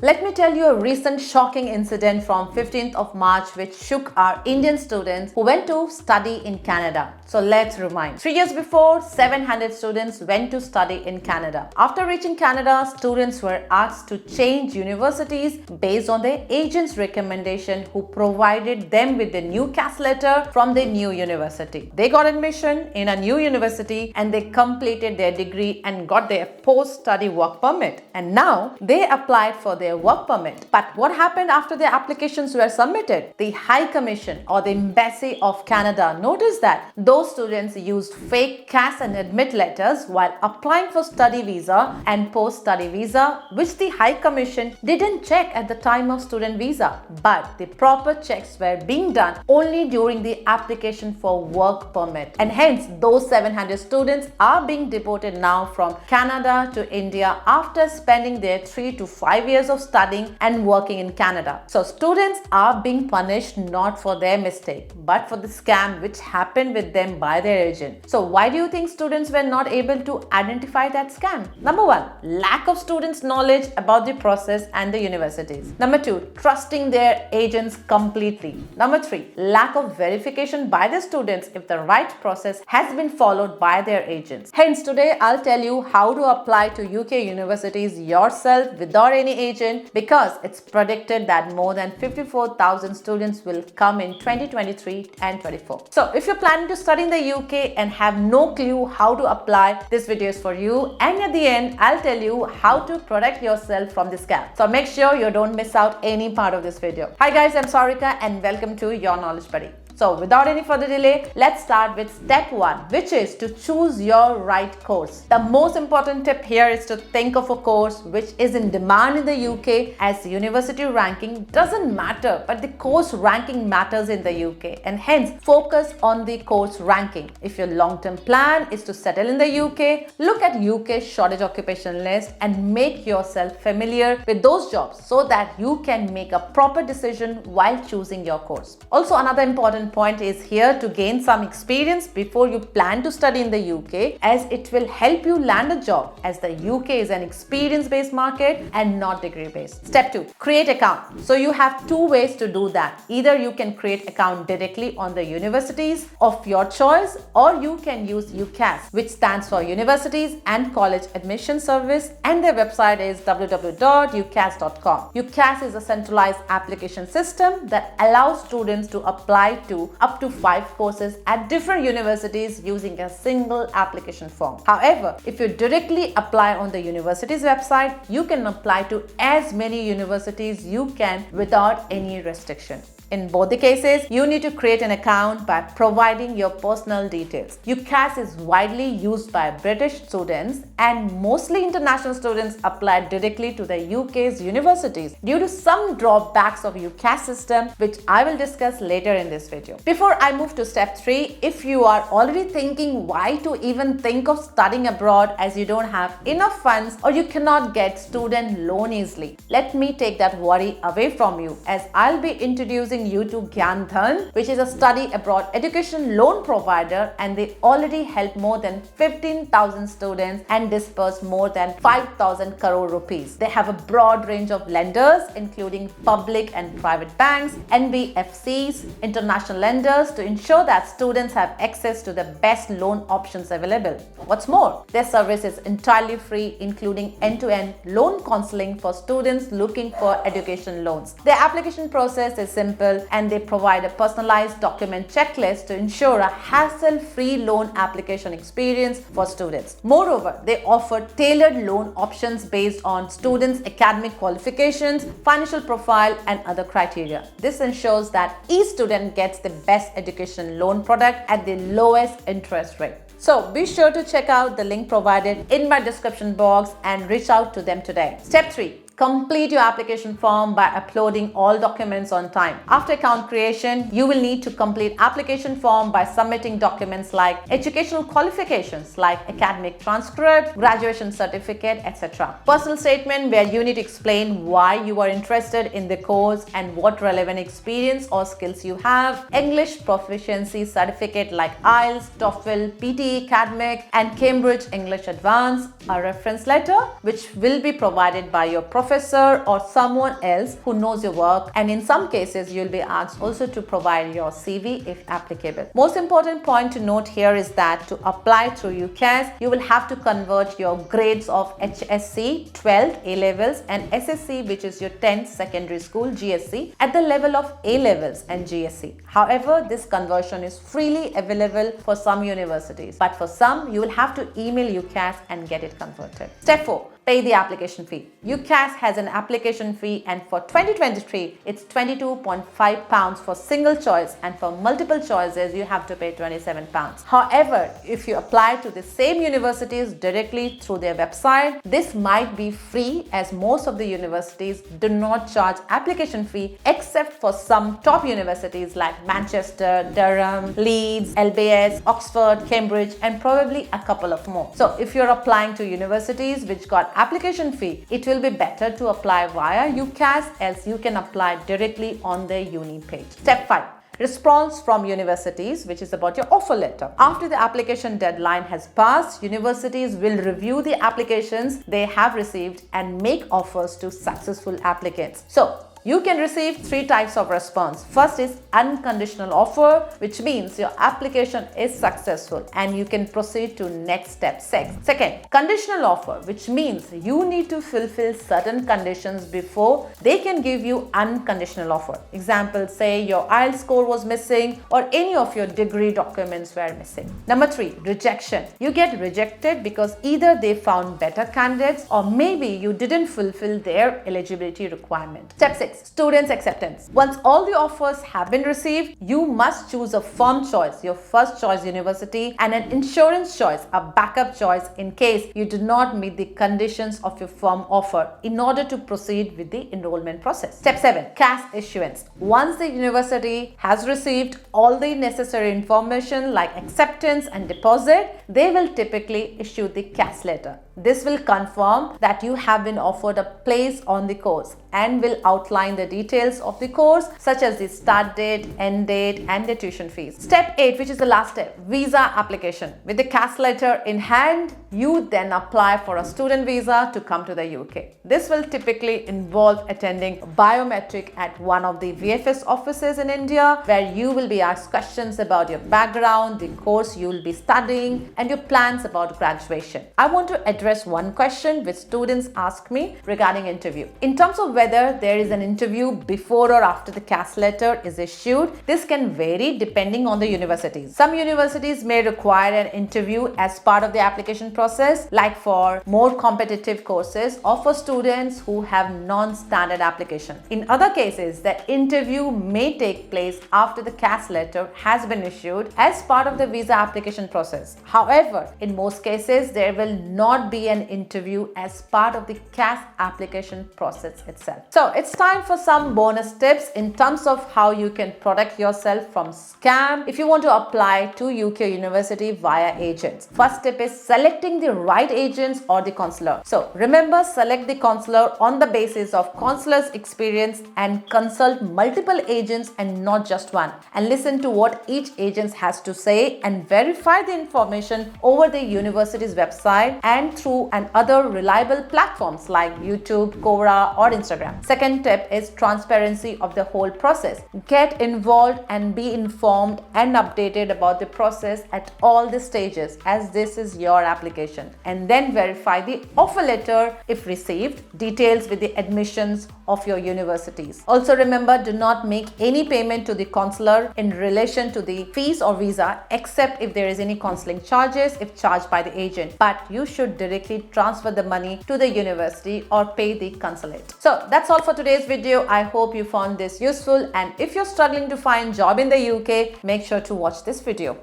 Let me tell you a recent shocking incident from 15th of March which shook our Indian students who went to study in Canada. So let's rewind. 3 years before, 700 students went to study in Canada. After reaching Canada, students were asked to change universities based on their agent's recommendation who provided them with the new CAS letter from their new university. They got admission in a new university and they completed their degree and got their post-study work permit. And now they applied for their work permit. But what happened after their applications were submitted? The High Commission or the Embassy of Canada noticed that those students used fake CAS and admit letters while applying for study visa and post-study visa, which the High Commission didn't check at the time of student visa. But the proper checks were being done only during the application for work permit. And hence, those 700 students are being deported now from Canada to India after spending their 3 to 5 years of studying and working in Canada. So students are being punished not for their mistake, but for the scam which happened with them by their agent. So why do you think students were not able to identify that scam? Number 1, lack of students' knowledge about the process and the universities. Number 2, trusting their agents completely. Number 3, lack of verification by the students if the right process has been followed by their agents. Hence, today I'll tell you how to apply to UK universities yourself without any agent, because it's predicted that more than 54,000 students will come in 2023 and 24. So if you're planning to study in the UK and have no clue how to apply, this video is for you. And at the end, I'll tell you how to protect yourself from this scam. So make sure you don't miss out any part of this video. Hi guys, I'm Sarika and welcome to Your Knowledge Buddy. So without any further delay, let's start with step 1, which is to choose your right course. The most important tip here is to think of a course which is in demand in the UK, as university ranking doesn't matter, but the course ranking matters in the UK, and hence focus on the course ranking. If your long-term plan is to settle in the UK, look at UK shortage occupation list and make yourself familiar with those jobs so that you can make a proper decision while choosing your course. Also, another important point is here to gain some experience before you plan to study in the UK, as it will help you land a job, as the UK is an experience-based market and not degree-based. Step 2, create account. So you have 2 ways to do that. Either you can create account directly on the universities of your choice, or you can use UCAS, which stands for Universities and College Admission Service, and their website is www.ucas.com. UCAS is a centralized application system that allows students to apply to up to 5 courses at different universities using a single application form. However, if you directly apply on the university's website, you can apply to as many universities you can without any restriction. In both the cases, you need to create an account by providing your personal details. UCAS is widely used by British students, and mostly international students apply directly to the UK's universities due to some drawbacks of UCAS system, which I will discuss later in this video. Before I move to step 3, if you are already thinking why to even think of studying abroad as you don't have enough funds or you cannot get student loan easily, let me take that worry away from you, as I'll be introducing you to Gyan Dhan, which is a study abroad education loan provider, and they already help more than 15,000 students and disperse more than 5,000 crore rupees. They have a broad range of lenders, including public and private banks, NBFCs, international lenders, to ensure that students have access to the best loan options available. What's more, their service is entirely free, including end-to-end loan counseling for students looking for education loans. Their application process is simple, and they provide a personalized document checklist to ensure a hassle-free loan application experience for students. Moreover, they offer tailored loan options based on students' academic qualifications, financial profile, and other criteria. This ensures that each student gets the best education loan product at the lowest interest rate. So be sure to check out the link provided in my description box and reach out to them today. Step 3. Complete your application form by uploading all documents on time. After account creation, you will need to complete application form by submitting documents like educational qualifications like academic transcript, graduation certificate, etc. Personal statement, where you need to explain why you are interested in the course and what relevant experience or skills you have. English proficiency certificate like IELTS, TOEFL, PTE Academic, and Cambridge English Advanced. A reference letter, which will be provided by your professor professor or someone else who knows your work, and in some cases you'll be asked also to provide your CV if applicable. Most important point to note here is that to apply through UCAS, you will have to convert your grades of HSC, 12th, A-levels and SSC, which is your 10th secondary school, GSC, at the level of A-levels and GSC. However, this conversion is freely available for some universities, but for some you will have to email UCAS and get it converted. Step 4. Pay the application fee. UCAS has an application fee, and for 2023, it's £22.5 for single choice, and for multiple choices, you have to pay £27. However, if you apply to the same universities directly through their website, this might be free, as most of the universities do not charge application fee except for some top universities like Manchester, Durham, Leeds, LBS, Oxford, Cambridge, and probably a couple of more. So if you're applying to universities which got application fee, it will be better to apply via UCAS, else you can apply directly on their uni page. Step 5. Response from universities, which is about your offer letter. After the application deadline has passed, universities will review the applications they have received and make offers to successful applicants. So you can receive 3 types of response. First is unconditional offer, which means your application is successful and you can proceed to next step 6. Second, conditional offer, which means you need to fulfill certain conditions before they can give you unconditional offer. Example, say your IELTS score was missing or any of your degree documents were missing. Number 3, rejection. You get rejected because either they found better candidates or maybe you didn't fulfill their eligibility requirement. Step 6. Students' acceptance. Once all the offers have been received, you must choose a firm choice, your first choice university, and an insurance choice, a backup choice in case you do not meet the conditions of your firm offer in order to proceed with the enrollment process. Step 7. Cash issuance. Once the university has received all the necessary information like acceptance and deposit, they will typically issue the cash letter. This will confirm that you have been offered a place on the course and will outline the details of the course, such as the start date, end date, and the tuition fees. Step 8, which is the last step, visa application. With the cash letter in hand, you then apply for a student visa to come to the UK. This will typically involve attending biometric at one of the VFS offices in India, where you will be asked questions about your background, the course you will be studying, and your plans about graduation. I want to address one question which students ask me regarding interview. In terms of whether there is an interview before or after the cash letter is issued, this can vary depending on the universities. Some universities may require an interview as part of the application process, like for more competitive courses or for students who have non-standard application. In other cases, the interview may take place after the cash letter has been issued as part of the visa application process. However, in most cases, there will not be an interview as part of the cash application process itself. So it's time for some bonus tips in terms of how you can protect yourself from scam if you want to apply to UK university via agents. First tip is selecting the right agents or the counselor. So remember, select the counselor on the basis of counselor's experience and consult multiple agents and not just one, and listen to what each agent has to say and verify the information over the university's website and through and other reliable platforms like YouTube, Quora, or Instagram. Second tip is transparency of the whole process. Get involved and be informed and updated about the process at all the stages, as this is your application. And then verify the offer letter if received, details with the admissions of your universities. Also remember, do not make any payment to the counselor in relation to the fees or visa, except if there is any counseling charges if charged by the agent. But you should directly transfer the money to the university or pay the consulate. So that's all for today's video. I hope you found this useful, and if you're struggling to find job in the UK, make sure to watch this video.